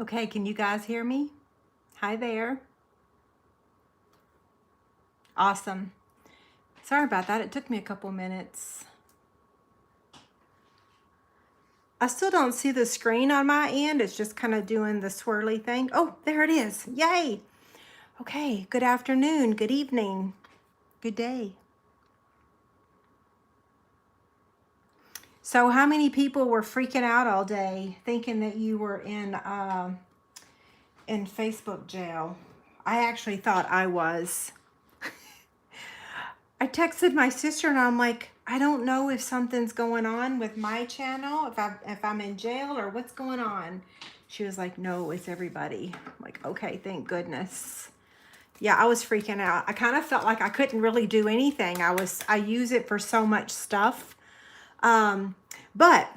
Okay, can you guys hear me? Hi there. Awesome. Sorry about that. It took me a couple minutes. I still don't see the screen on my end. It's just kind of doing the swirly thing. Oh, there it is. Yay. Okay, good afternoon, good evening, good day. So how many people were freaking out all day thinking that you were in Facebook jail? I actually thought I was. I texted my sister and I'm like, I don't know if something's going on with my channel, if I'm in jail or what's going on. She was like, no, it's everybody. I'm like, okay, thank goodness. Yeah, I was freaking out. I kind of felt like I couldn't really do anything. I use it for so much stuff. But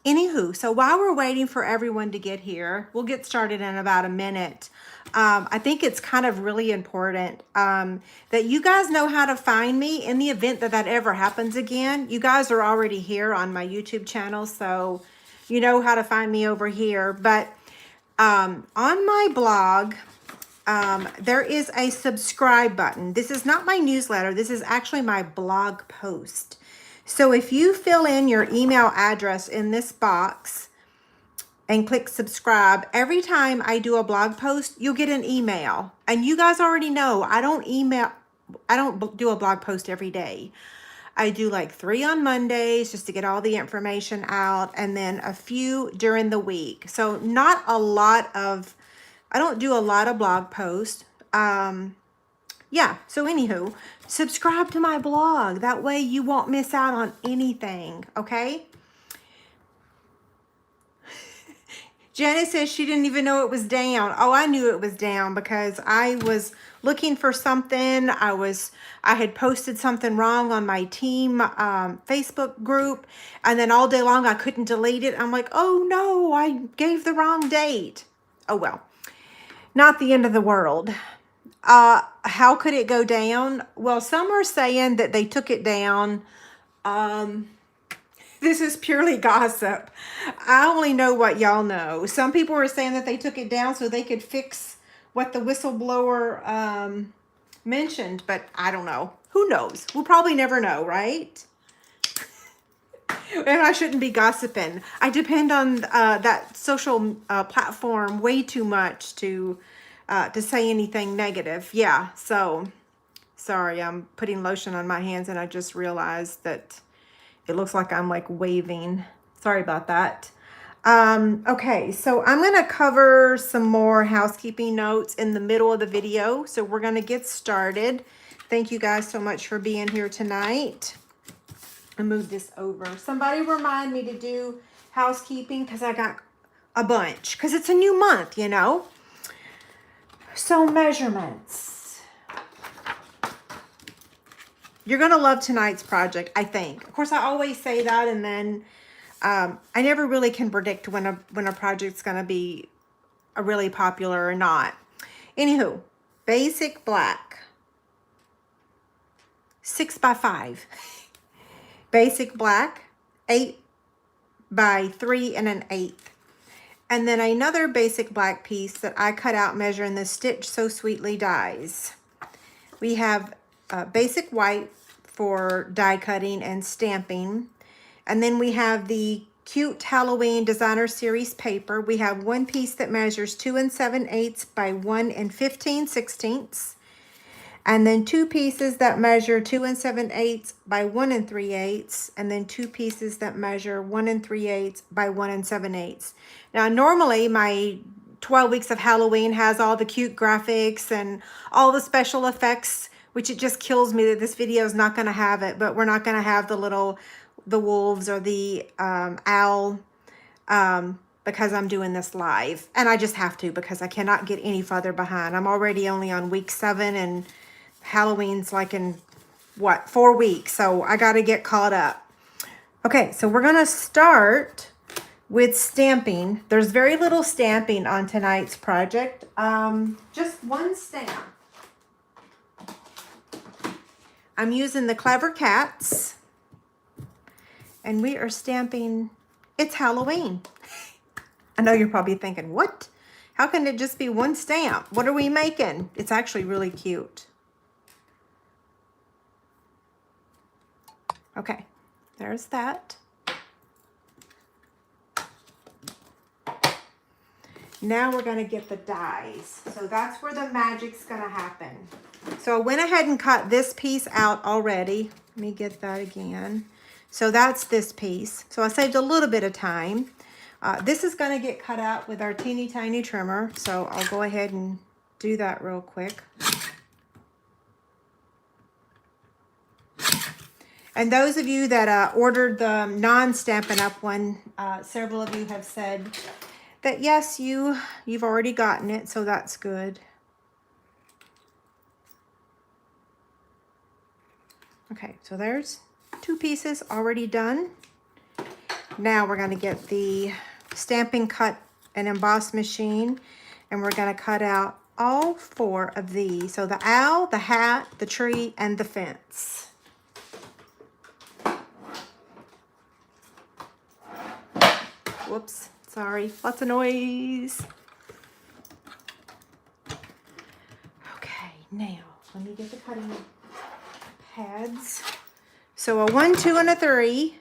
anywho, so while we're waiting for everyone to get here, we'll get started in about a minute. I think it's kind of really important that you guys know how to find me in the event that that ever happens again. You guys are already here on my YouTube channel, so you know how to find me over here. But on my blog, there is a subscribe button. This is not my newsletter. This is actually my blog post. So if you fill in your email address in this box and click subscribe, every time I do a blog post, you'll get an email. And you guys already know, I don't do a blog post every day. I do like 3 on Mondays just to get all the information out, and then a few during the week. So not a lot of, I don't do a lot of blog posts. Yeah, so anywho, subscribe to my blog. That way you won't miss out on anything, okay? Janet says she didn't even know it was down. Oh, I knew it was down because I was looking for something. I had posted something wrong on my team Facebook group, and then all day long I couldn't delete it. I'm like, oh no, I gave the wrong date. Oh well, not the end of the world. How could it go down? Well, some are saying that they took it down. This is purely gossip. I only know what y'all know. Some people are saying that they took it down so they could fix what the whistleblower mentioned, but I don't know. Who knows? We'll probably never know, right? And I shouldn't be gossiping. I depend on that social platform way too much to say anything negative. Yeah, so sorry, I'm putting lotion on my hands and I just realized that it looks like I'm like waving. Sorry about that. Okay, so I'm going to cover some more housekeeping notes in the middle of the video. So we're going to get started. Thank you guys so much for being here tonight. I move this over. Somebody remind me to do housekeeping because I got a bunch because it's a new month, you know. So measurements. You're going to love tonight's project, I think. Of course, I always say that, and then I never really can predict when a project's going to be a really popular or not. Anywho, basic black, 6x5. Basic black, 8x3 and an 1/8. And then another basic black piece that I cut out measuring the Stitch So Sweetly dies. We have basic white for die cutting and stamping. And then we have the cute Halloween Designer Series paper. We have one piece that measures 2 7/8 by 1 15/16. And then 2 pieces that measure 2 7/8 by 1 3/8. And then 2 pieces that measure 1 3/8 by 1 7/8. Now, normally my 12 weeks of Halloween has all the cute graphics and all the special effects, which it just kills me that this video is not going to have it, but we're not going to have the wolves or the owl because I'm doing this live. And I just have to because I cannot get any further behind. I'm already only on week 7 and Halloween's like in, what, 4 weeks. So I got to get caught up. Okay, so we're going to start with stamping. There's very little stamping on tonight's project. Just one stamp. I'm using the Clever Cats. And we are stamping, it's Halloween. I know you're probably thinking, what? How can it just be one stamp? What are we making? It's actually really cute. Okay, there's that. Now we're gonna get the dies. So that's where the magic's gonna happen. So I went ahead and cut this piece out already. Let me get that again. So that's this piece. So I saved a little bit of time. This is gonna get cut out with our teeny tiny trimmer. So I'll go ahead and do that real quick. And those of you that ordered the non-Stampin' Up! One, several of you have said that yes, you've already gotten it, so that's good. Okay, so there's 2 pieces already done. Now we're gonna get the Stampin' Cut and Emboss machine, and we're gonna cut out all 4 of these. So the owl, the hat, the tree, and the fence. Whoops, sorry, lots of noise. Okay, now let me get the cutting pads. So a 1, 2, and a 3.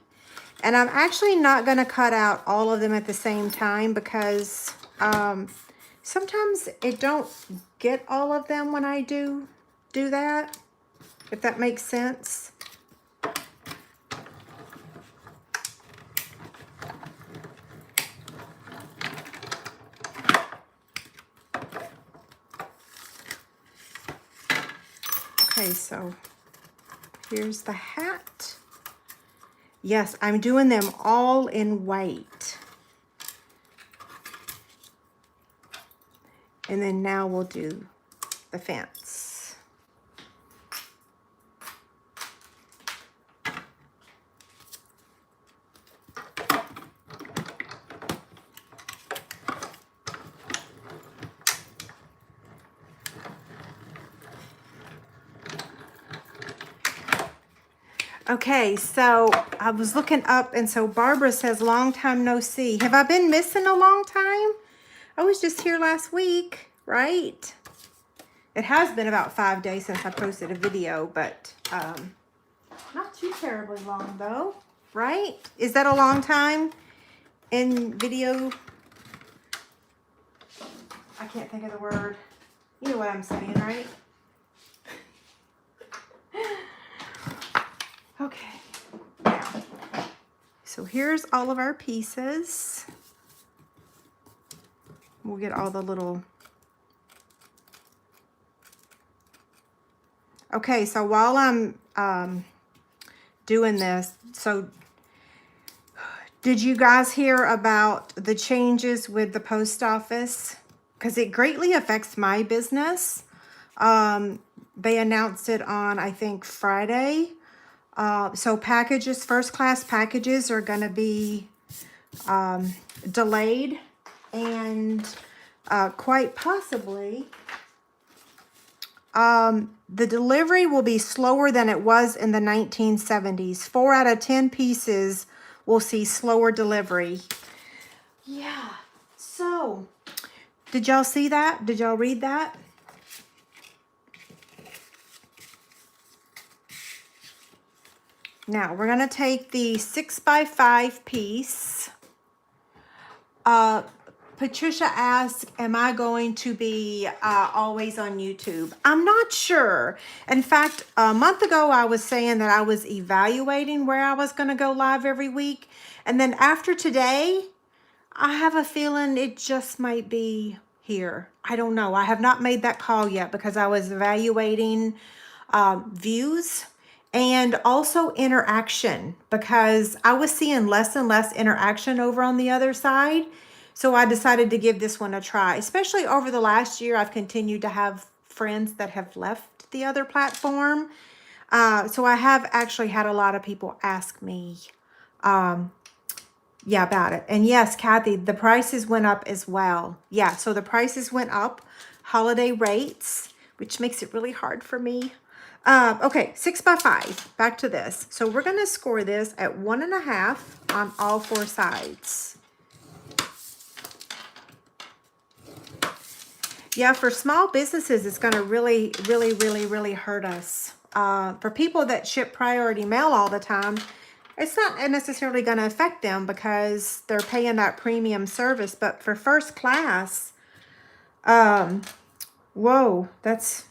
And I'm actually not gonna cut out all of them at the same time because sometimes it don't get all of them when I do that, if that makes sense. Okay, so here's the hat. Yes, I'm doing them all in white. And then now we'll do the fence. Okay, so I was looking up, and so Barbara says, long time no see. Have I been missing a long time? I was just here last week, right? It has been about 5 days since I posted a video, but not too terribly long though, right? Is that a long time in video? I can't think of the word. You know what I'm saying, right? Okay, now, so here's all of our pieces. We'll get all the little... Okay, so while I'm doing this, so did you guys hear about the changes with the post office? Because it greatly affects my business. They announced it on, I think, Friday. So packages, first class packages are going to be delayed, and quite possibly the delivery will be slower than it was in the 1970s. 4 out of 10 pieces will see slower delivery. Yeah, so did y'all see that? Did y'all read that? Now we're gonna take the 6x5 piece. Patricia asked, am I going to be always on YouTube? I'm not sure. In fact, a month ago, I was saying that I was evaluating where I was gonna go live every week. And then after today, I have a feeling it just might be here. I don't know. I have not made that call yet because I was evaluating views and also interaction, because I was seeing less and less interaction over on the other side. So I decided to give this one a try. Especially over the last year, I've continued to have friends that have left the other platform. So I have actually had a lot of people ask me yeah, about it. And yes, Kathy, the prices went up as well. Yeah, so the prices went up, holiday rates, which makes it really hard for me. Okay, 6x5, back to this. So we're gonna score this at 1.5 on all 4 sides. Yeah, for small businesses, it's going to really, really, really, really hurt us. For people that ship priority mail all the time, it's not necessarily going to affect them because they're paying that premium service. But for first class, whoa, that's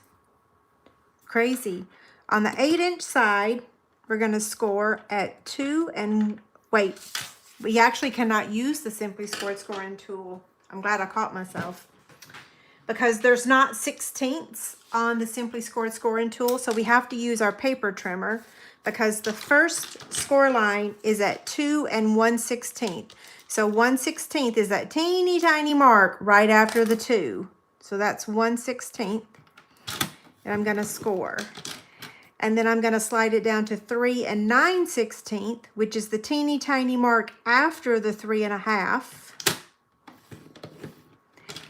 crazy. On the 8-inch side, we're going to score at 2 and wait, we actually cannot use the Simply Scored scoring tool. I'm glad I caught myself because there's not 16ths on the Simply Scored scoring tool. So we have to use our paper trimmer because the first score line is at 2 and 1/16. So 1/16 is that teeny tiny mark right after the 2. So that's 1/16. And I'm going to score. And then I'm going to slide it down to 3 and 9/16, which is the teeny tiny mark after the 3.5.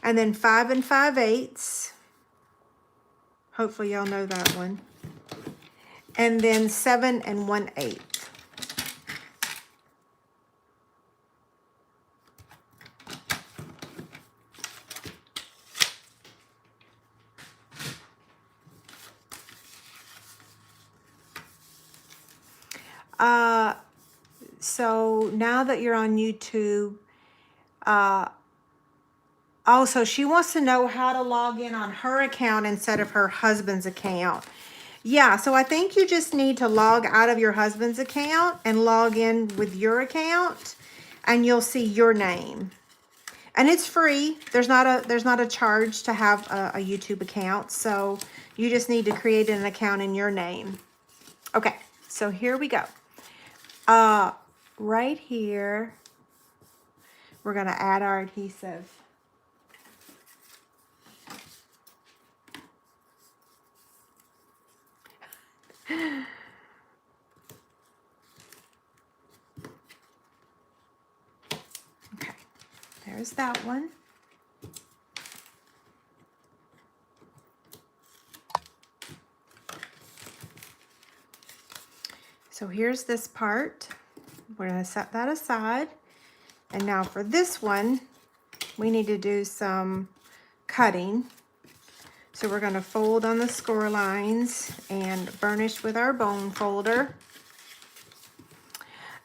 And then 5 and 5/8. Hopefully y'all know that one. And then 7 and 1/8. So now that you're on YouTube, also she wants to know how to log in on her account instead of her husband's account. Yeah, so I think you just need to log out of your husband's account and log in with your account, and you'll see your name. And it's free. There's not a charge to have a YouTube account, so you just need to create an account in your name. Okay, so here we go. Right here, we're going to add our adhesive. Okay, there's that one. So here's this part. We're going to set that aside. And now for this one, we need to do some cutting. So we're going to fold on the score lines and burnish with our bone folder.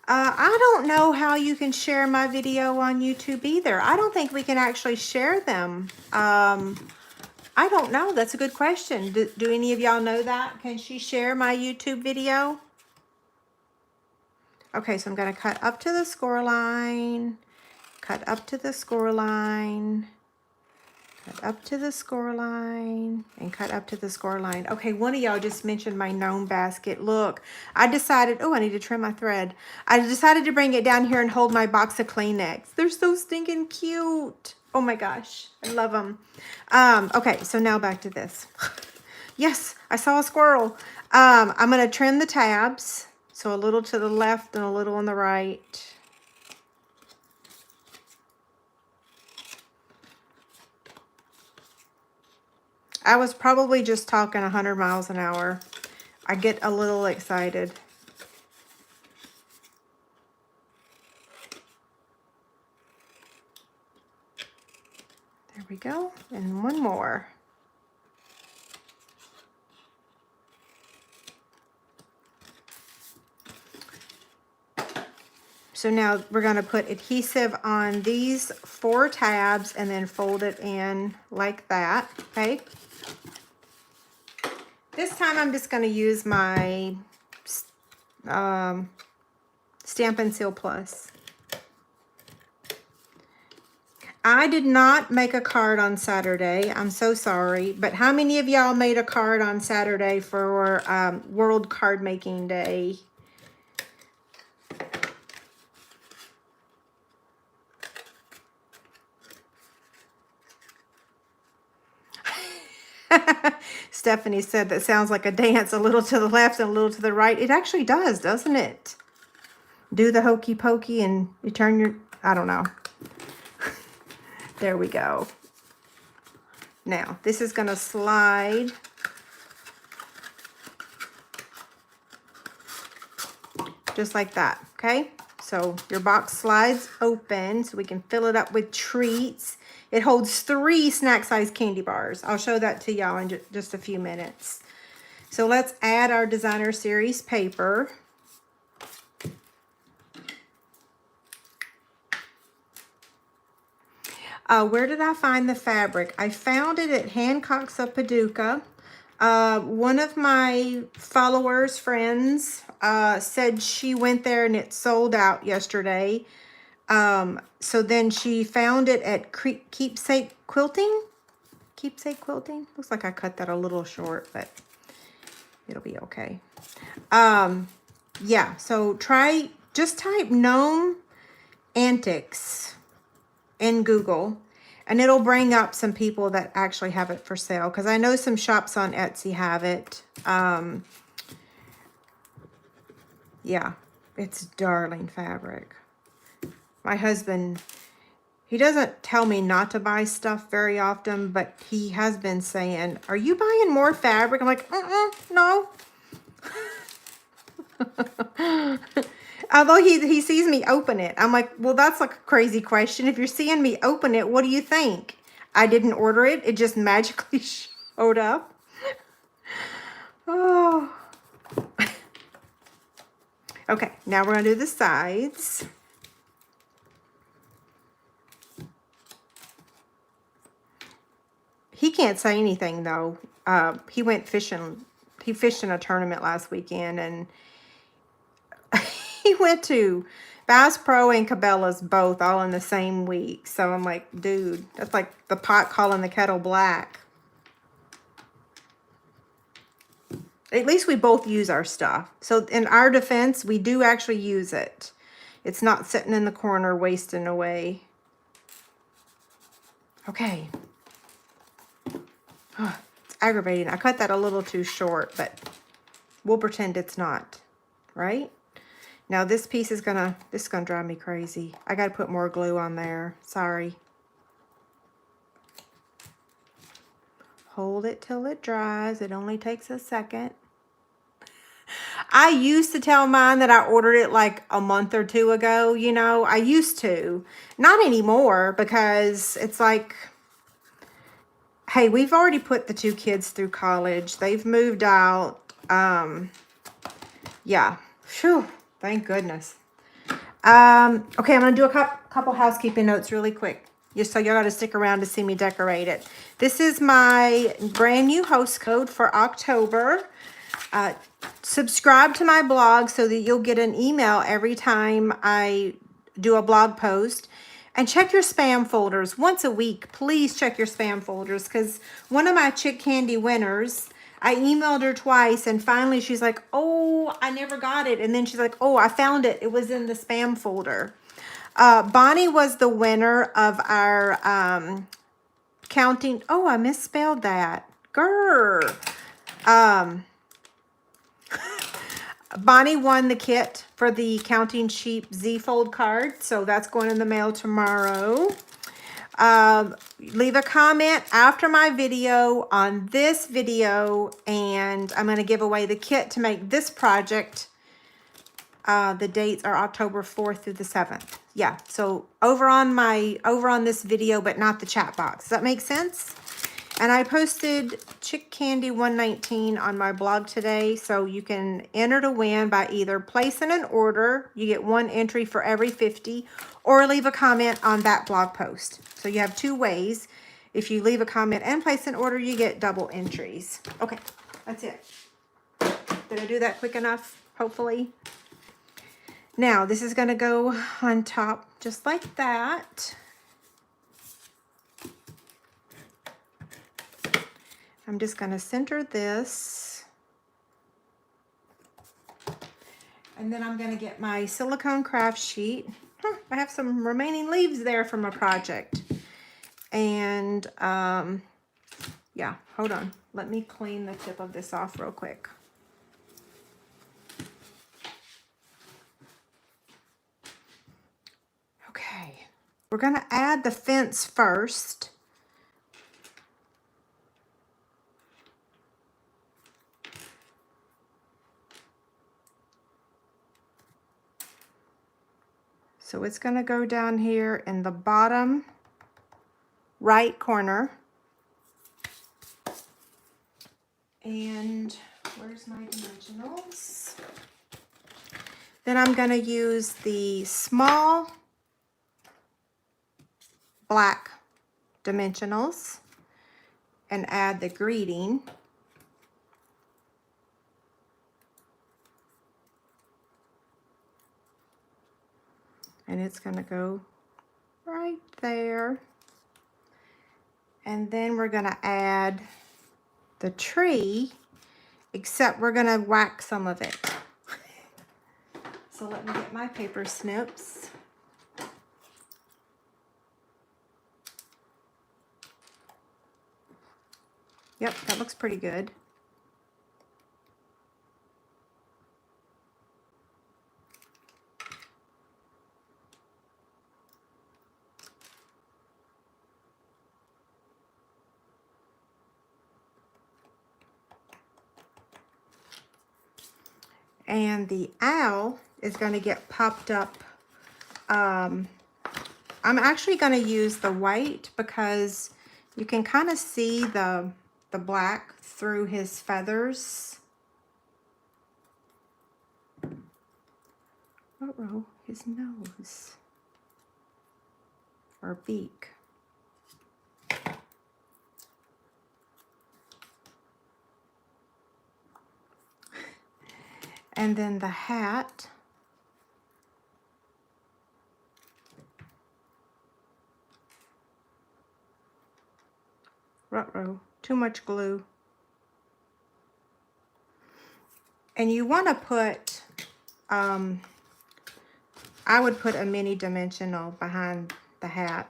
I don't know how you can share my video on YouTube either. I don't think we can actually share them. I don't know. That's a good question. Do any of y'all know that? Can she share my YouTube video? Okay, so I'm going to cut up to the score line, cut up to the score line, cut up to the score line, and cut up to the score line. Okay, one of y'all just mentioned my gnome basket. Look, I decided, oh, I need to trim my thread. I decided to bring it down here and hold my box of Kleenex. They're so stinking cute. Oh my gosh, I love them. Okay, so now back to this. Yes, I saw a squirrel. I'm going to trim the tabs. So a little to the left and a little on the right. I was probably just talking 100 miles an hour. I get a little excited. There we go. And one more. So now we're going to put adhesive on these 4 tabs and then fold it in like that, okay? This time I'm just going to use my Stampin' Seal Plus. I did not make a card on Saturday. I'm so sorry. But how many of y'all made a card on Saturday for World Card Making Day? Stephanie said that sounds like a dance, a little to the left and a little to the right. It actually does, doesn't it? Do the hokey pokey and you turn your, I don't know. There we go. Now, this is going to slide just like that, okay? So your box slides open so we can fill it up with treats. It holds 3 snack-sized candy bars. I'll show that to y'all in just a few minutes. So let's add our designer series paper. Where did I find the fabric? I found it at Hancock's of Paducah. One of my followers, friends, said she went there and it sold out yesterday. So then she found it at Keepsake Quilting. Keepsake Quilting? Looks like I cut that a little short, but it'll be okay. Yeah, so just type Gnome Antics in Google, and it'll bring up some people that actually have it for sale, because I know some shops on Etsy have it. Yeah, it's darling fabric. My husband, he doesn't tell me not to buy stuff very often, but he has been saying, are you buying more fabric? I'm like, no. Although he sees me open it. I'm like, well, that's like a crazy question. If you're seeing me open it, what do you think? I didn't order it. It just magically showed up. Oh. Okay, now we're going to do the sides. He can't say anything, though. He went fishing. He fished in a tournament last weekend, and he went to Bass Pro and Cabela's both all in the same week. So I'm like, dude, that's like the pot calling the kettle black. At least we both use our stuff. So in our defense, we do actually use it. It's not sitting in the corner wasting away. Okay. Oh, it's aggravating. I cut that a little too short, but we'll pretend it's not, right? Now this piece is gonna drive me crazy. I gotta put more glue on there. Sorry. Hold it till it dries. It only takes a second. I used to tell mine that I ordered it like a month or 2 ago, you know. I used to. Not anymore, because it's like, hey, we've already put the 2 kids through college. They've moved out. Yeah. Phew. Thank goodness. Okay, I'm going to do a couple housekeeping notes really quick, just so y'all got to stick around to see me decorate it. This is my brand new host code for October. Subscribe to my blog so that you'll get an email every time I do a blog post. And check your spam folders once a week. Please check your spam folders, because one of my Chick Candy winners, I emailed her twice, and finally she's like, oh, I never got it. And then she's like, oh, I found it. It was in the spam folder. Bonnie was the winner of our counting. Oh, I misspelled that. Grr. Bonnie won the kit for the Counting Sheep Z-Fold card, so that's going in the mail tomorrow. Leave a comment after my video on this video, and I'm going to give away the kit to make this project. The dates are October 4th through the 7th. Yeah, so over on this video, but not the chat box. Does that make sense? And I posted Chick Candy 119 on my blog today, so you can enter to win by either placing an order, you get 1 entry for every 50, or leave a comment on that blog post. So you have 2 ways. If you leave a comment and place an order, you get double entries. Okay, that's it. Did I do that quick enough? Hopefully. Now, this is going to go on top just like that. I'm just going to center this. And then I'm going to get my silicone craft sheet. I have some remaining leaves there from a project. And, yeah, hold on. Let me clean the tip of this off real quick. Okay. We're going to add the fence first. So it's going to go down here in the bottom right corner. And where's my dimensionals? Then I'm going to use the small black dimensionals and add the greeting. And it's going to go right there. And then we're going to add the tree, except we're going to wax some of it. So let me get my paper snips. Yep, that looks pretty good. And the owl is going to get popped up. I'm actually going to use the white because you can kind of see the black through his feathers. Uh-oh, his nose or beak. And then the hat. Ruh-roh, too much glue. And you want to put, I would put a mini dimensional behind the hat.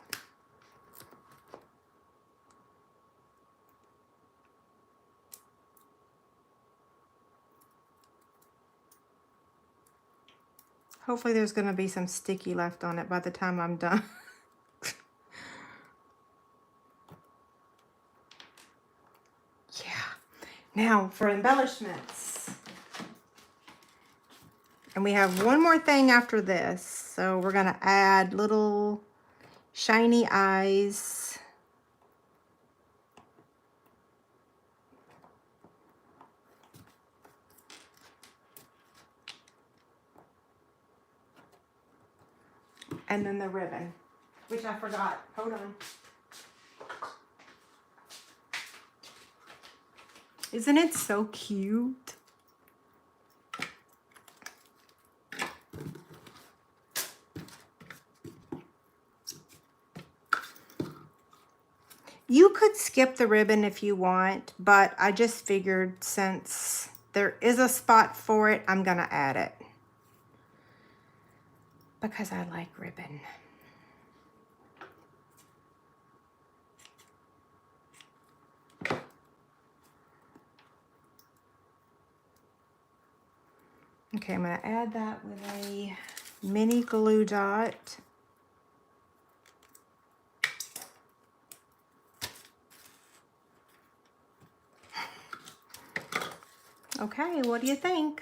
Hopefully there's going to be some sticky left on it by the time I'm done. Yeah. Now for embellishments. And we have one more thing after this. So we're going to add little shiny eyes. And then the ribbon, which I forgot. Hold on. Isn't it so cute? You could skip the ribbon if you want, but I just figured since there is a spot for it, I'm gonna add it. Because I like ribbon. Okay, I'm gonna add that with a mini glue dot. Okay, what do you think?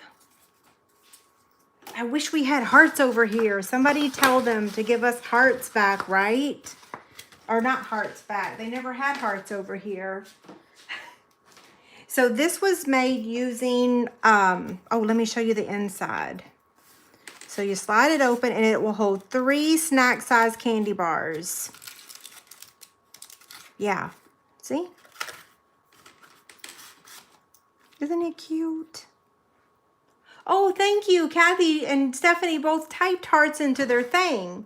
I wish we had hearts over here. Somebody tell them to give us hearts back, right? Or not hearts back. They never had hearts over here. So this was made using, oh, let me show you the inside. So you slide it open and it will hold 3 snack-sized candy bars. Yeah, see? Isn't it cute? Oh, thank you. Kathy and Stephanie both typed hearts into their thing.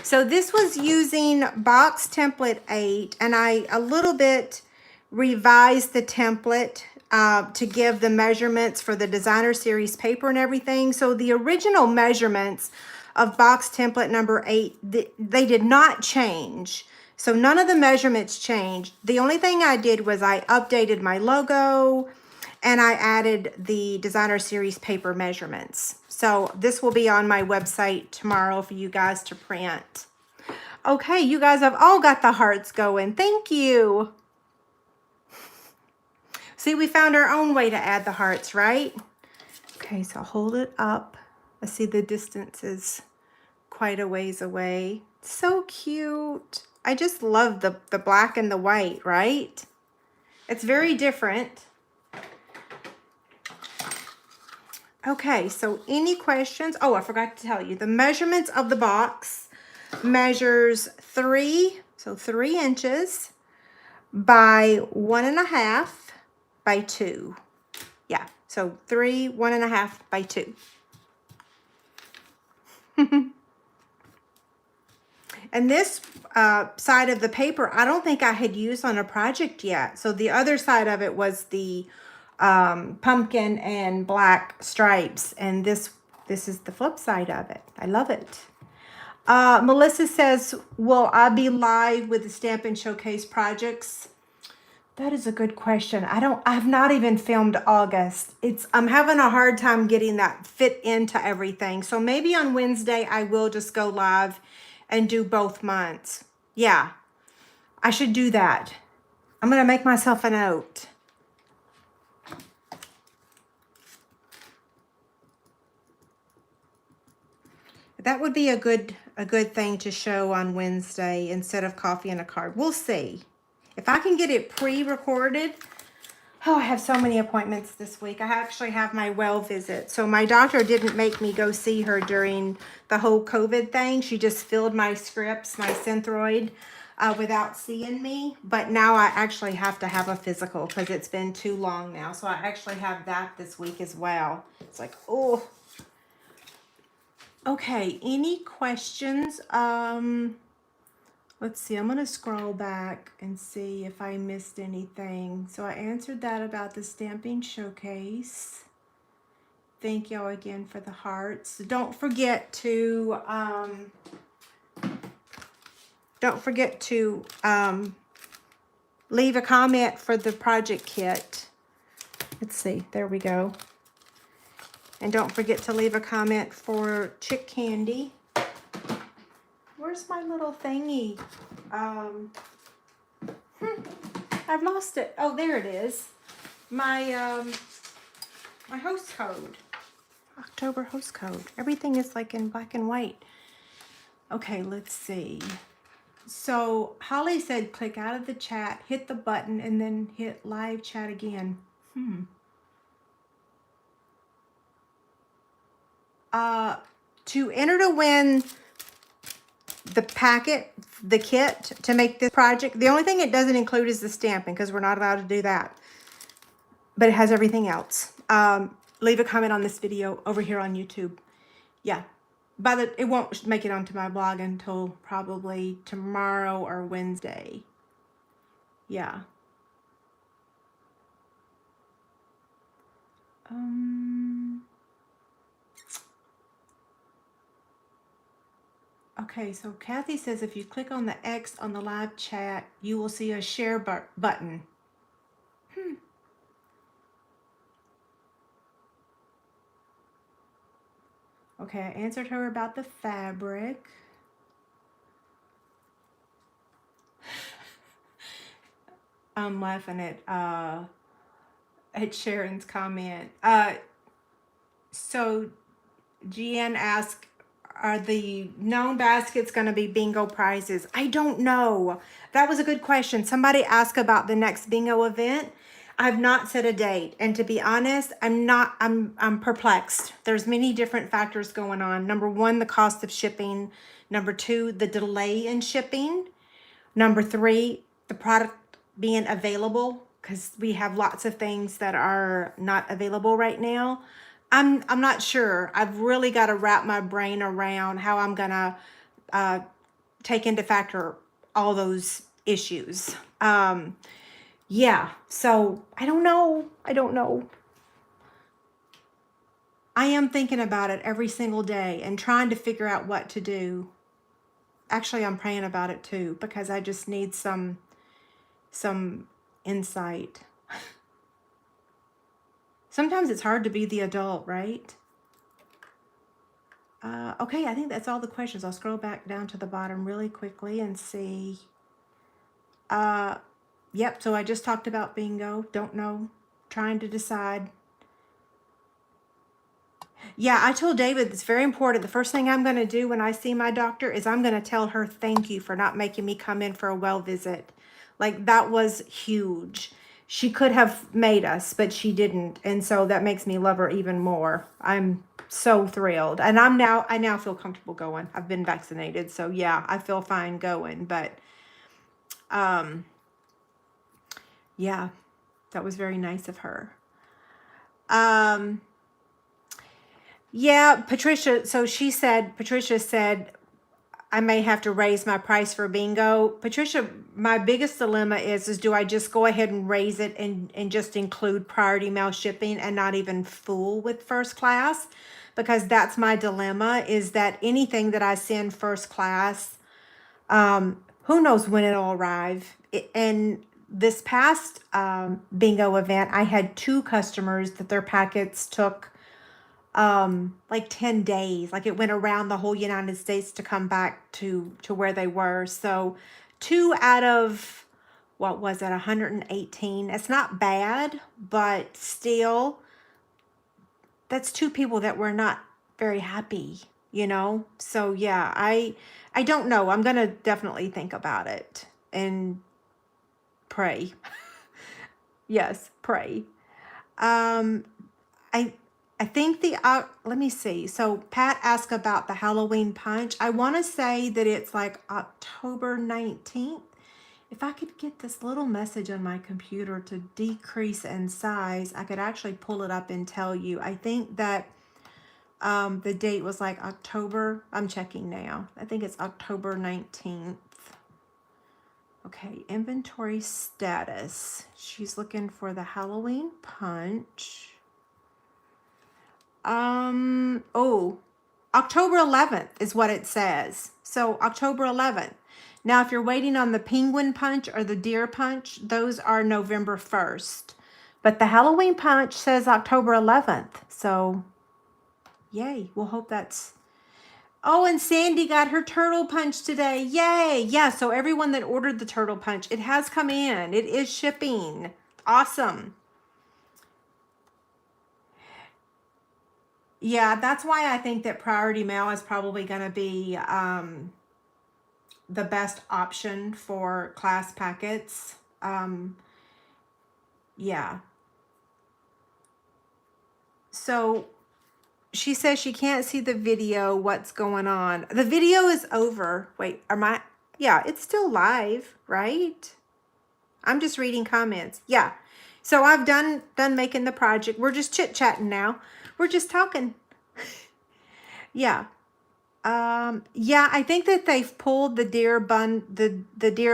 So this was using Box Template 8, and I a little bit revised the template to give the measurements for the Designer Series paper and everything. So the original measurements of Box Template number 8, they did not change. So none of the measurements changed. The only thing I did was I updated my logo, and I added the Designer Series paper measurements. So this will be on my website tomorrow for you guys to print. Okay, you guys have all got the hearts going. Thank you. See, we found our own way to add the hearts, right? Okay, so hold it up. I see the distance is quite a ways away. So cute. I just love the black and the white, right? It's very different. Okay, so any questions? Oh, I forgot to tell you. The measurements of the box measures 3 inches by 1.5 by 2. Yeah, so 3, 1.5 by 2. And this side of the paper, I don't think I had used on a project yet. So the other side of it was the pumpkin and black stripes. And this is the flip side of it. I love it. Melissa says, will I be live with the Stampin' Showcase projects? That is a good question. I've not even filmed August. I'm having a hard time getting that fit into everything. So maybe on Wednesday, I will just go live and do both months. Yeah, I should do that. I'm going to make myself a note. That would be a good thing to show on Wednesday instead of coffee and a card. We'll see. If I can get it pre-recorded. Oh, I have so many appointments this week. I actually have my well visit. So my doctor didn't make me go see her during the whole COVID thing. She just filled my scripts, my Synthroid, without seeing me. But now I actually have to have a physical because it's been too long now. So I actually have that this week as well. It's like, oh. Okay, any questions? Let's see, I'm going to scroll back and see if I missed anything. So I answered that about the Stamping Showcase. Thank y'all again for the hearts. Don't forget to leave a comment for the project kit. Let's see, there we go. And don't forget to leave a comment for Chick Candy. Where's my little thingy? I've lost it. Oh, there it is. My my host code. October host code. Everything is like in black and white. Okay, let's see. So Holly said click out of the chat, hit the button, and then hit live chat again. To enter to win the packet, the kit to make this project, the only thing it doesn't include is the stamping because we're not allowed to do that. But it has everything else. Leave a comment on this video over here on YouTube. Yeah. It won't make it onto my blog until probably tomorrow or Wednesday. Yeah. Okay, so Kathy says if you click on the X on the live chat, you will see a share button. Okay, I answered her about the fabric. I'm laughing at Sharon's comment. So Jeanne asked, are the known baskets going to be bingo prizes? I don't know. That was a good question. Somebody asked about the next bingo event. I've not set a date. And to be honest, I'm perplexed. There's many different factors going on. Number one, the cost of shipping. Number two, the delay in shipping. Number three, the product being available, because we have lots of things that are not available right now. I'm not sure. I've really got to wrap my brain around how I'm gonna take into factor all those issues. Yeah, so I don't know. I am thinking about it every single day and trying to figure out what to do. Actually, I'm praying about it too, because I just need some insight. Sometimes it's hard to be the adult, right? Okay, I think that's all the questions. I'll scroll back down to the bottom really quickly and see. Yep, so I just talked about bingo. Don't know. Trying to decide. Yeah, I told David it's very important. The first thing I'm going to do when I see my doctor is I'm going to tell her thank you for not making me come in for a well visit. Like that was huge. She could have made us, but she didn't. And so that makes me love her even more. I'm so thrilled. And I now feel comfortable going. I've been vaccinated. So yeah, I feel fine going, but um yeah, that was very nice of her. Um yeah, Patricia said I may have to raise my price for bingo. Patricia, my biggest dilemma is do I just go ahead and raise it and just include priority mail shipping and not even fool with first class? Because that's my dilemma, is that anything that I send first class, who knows when it'll arrive. And this past bingo event, I had 2 customers that their packets took like 10 days. Like it went around the whole United States to come back to where they were. So 2 out of, what was it, 118. It's not bad, but still that's 2 people that were not very happy, you know? So yeah, I don't know. I'm going to definitely think about it and pray. Yes, pray. Um I I think let me see. So Pat asked about the Halloween punch. I want to say that it's like October 19th. If I could get this little message on my computer to decrease in size, I could actually pull it up and tell you. I think that the date was like October. I'm checking now. I think it's October 19th. Okay, inventory status. She's looking for the Halloween punch. Oh, October 11th is what it says. So October 11th. Now, if you're waiting on the penguin punch or the deer punch, those are November 1st. But the Halloween punch says October 11th. So, yay. We'll hope that's... Oh, and Sandy got her turtle punch today. Yay. Yeah, so everyone that ordered the turtle punch, it has come in. It is shipping. Awesome. Yeah, that's why I think that priority mail is probably going to be the best option for class packets. Yeah. So she says she can't see the video. What's going on? The video is over. Wait, yeah, it's still live, right? I'm just reading comments. Yeah. So I've done making the project. We're just chit-chatting now. We're just talking. Yeah. Yeah, I think that they've pulled the deer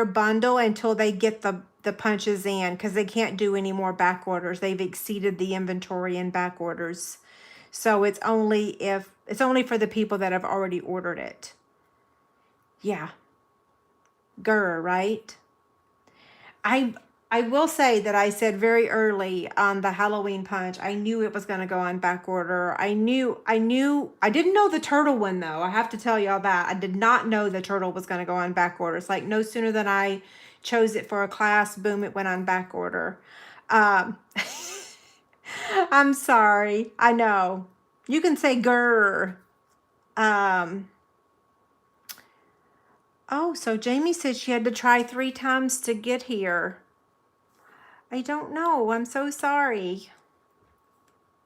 bundle until they get the punches in, because they can't do any more back orders. They've exceeded the inventory in back orders. So it's only for the people that have already ordered it. Yeah. Grr, right? I will say that I said very early on the Halloween punch, I knew it was going to go on back order. I didn't know the turtle one though. I have to tell y'all that. I did not know the turtle was going to go on back order. It's like no sooner than I chose it for a class, boom, it went on back order. Um, I'm sorry. I know. You can say grr. Oh, so Jamie said she had to try 3 times to get here. I don't know. I'm so sorry.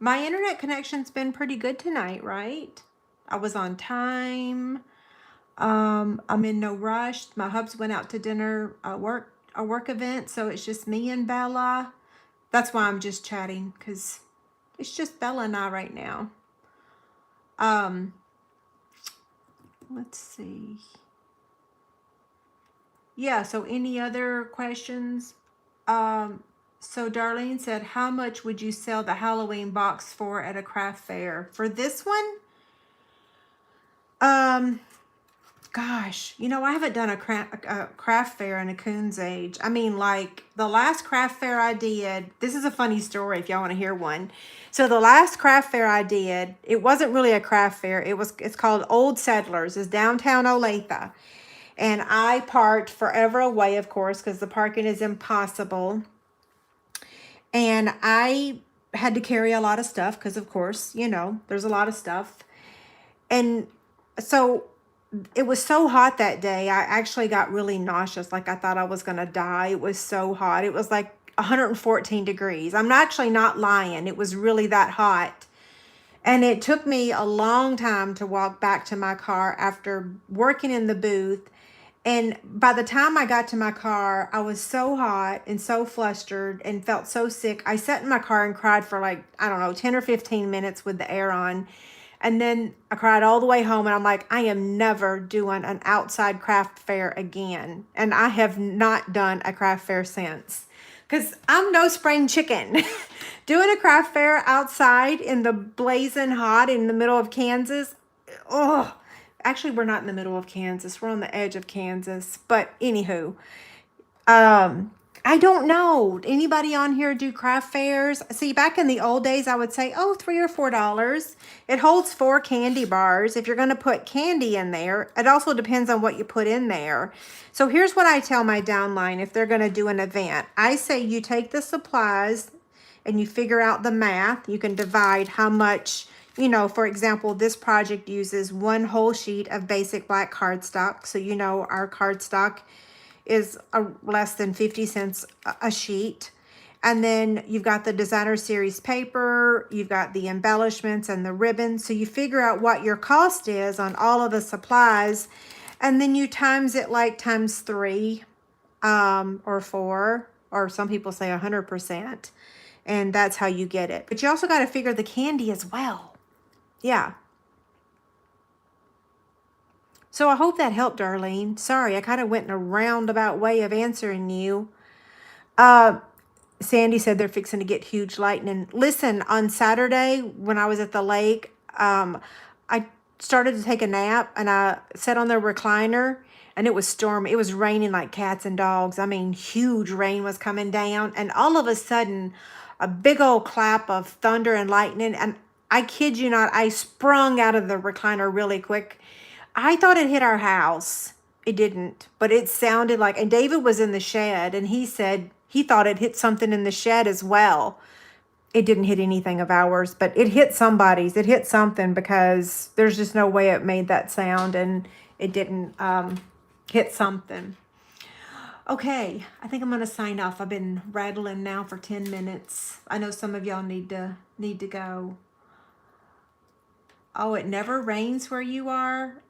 My internet connection's been pretty good tonight, right? I was on time. I'm in no rush. My hubs went out to dinner, a work event, so it's just me and Bella. That's why I'm just chatting, because it's just Bella and I right now. Let's see. Yeah, so any other questions? So Darlene said, how much would you sell the Halloween box for at a craft fair? For this one? Gosh, you know, I haven't done a craft fair in a coon's age. I mean, like the last craft fair I did, this is a funny story if y'all want to hear one. So the last craft fair I did, it wasn't really a craft fair. It's called Old Settlers. It's downtown Olathe. And I parked forever away, of course, because the parking is impossible. And I had to carry a lot of stuff because, of course, you know, there's a lot of stuff. And so it was so hot that day. I actually got really nauseous. Like I thought I was going to die. It was so hot. It was like 114 degrees. I'm actually not lying. It was really that hot. And it took me a long time to walk back to my car after working in the booth. And by the time I got to my car, I was so hot and so flustered and felt so sick. I sat in my car and cried for like, I don't know, 10 or 15 minutes with the air on. And then I cried all the way home, and I'm like, I am never doing an outside craft fair again. And I have not done a craft fair since, because I'm no spring chicken. Doing a craft fair outside in the blazing hot in the middle of Kansas, oh, actually, we're not in the middle of Kansas. We're on the edge of Kansas. But anywho, I don't know. Anybody on here do craft fairs? See, back in the old days, I would say, oh, $3 or $4. It holds 4 candy bars. If you're going to put candy in there, it also depends on what you put in there. So here's what I tell my downline if they're going to do an event. I say you take the supplies and you figure out the math. You can divide how much, you know, for example, this project uses 1 whole sheet of basic black cardstock. So, you know, our cardstock is less than 50 cents a sheet. And then you've got the designer series paper, you've got the embellishments and the ribbons. So you figure out what your cost is on all of the supplies, and then you times it like times 3 or 4, or some people say 100%. And that's how you get it. But you also got to figure the candy as well. Yeah. So I hope that helped, Darlene. Sorry, I kind of went in a roundabout way of answering you. Sandy said they're fixing to get huge lightning. Listen, on Saturday when I was at the lake, I started to take a nap, and I sat on the recliner, and it was stormy. It was raining like cats and dogs. I mean, huge rain was coming down, and all of a sudden, a big old clap of thunder and lightning, and I kid you not, I sprung out of the recliner really quick. I thought it hit our house. It didn't, but it sounded like, and David was in the shed, and he said he thought it hit something in the shed as well. It didn't hit anything of ours, but it hit somebody's. It hit something, because there's just no way it made that sound, and it didn't hit something. Okay, I think I'm going to sign off. I've been rattling now for 10 minutes. I know some of y'all need to go. Oh, it never rains where you are?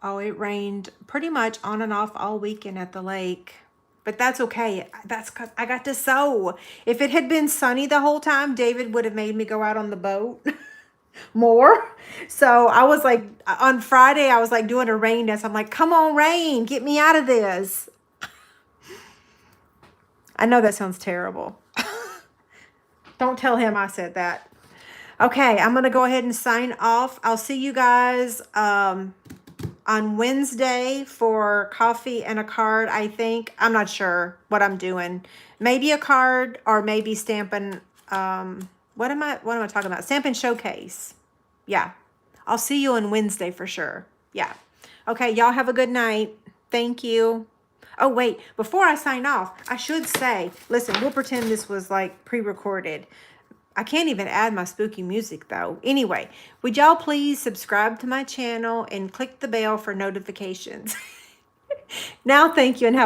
Oh, it rained pretty much on and off all weekend at the lake. But that's okay. That's because I got to sew. If it had been sunny the whole time, David would have made me go out on the boat more. So I was like, on Friday, I was like doing a rain dance. I'm like, come on, rain, get me out of this. I know that sounds terrible. Don't tell him I said that. Okay, I'm going to go ahead and sign off. I'll see you guys on Wednesday for coffee and a card, I think. I'm not sure what I'm doing. Maybe a card, or maybe stamping, what am I talking about? Stamping showcase. Yeah. I'll see you on Wednesday for sure. Yeah. Okay, y'all have a good night. Thank you. Oh, wait, before I sign off, I should say, listen, we'll pretend this was like pre-recorded. I can't even add my spooky music though. Anyway, would y'all please subscribe to my channel and click the bell for notifications? Now, thank you, and have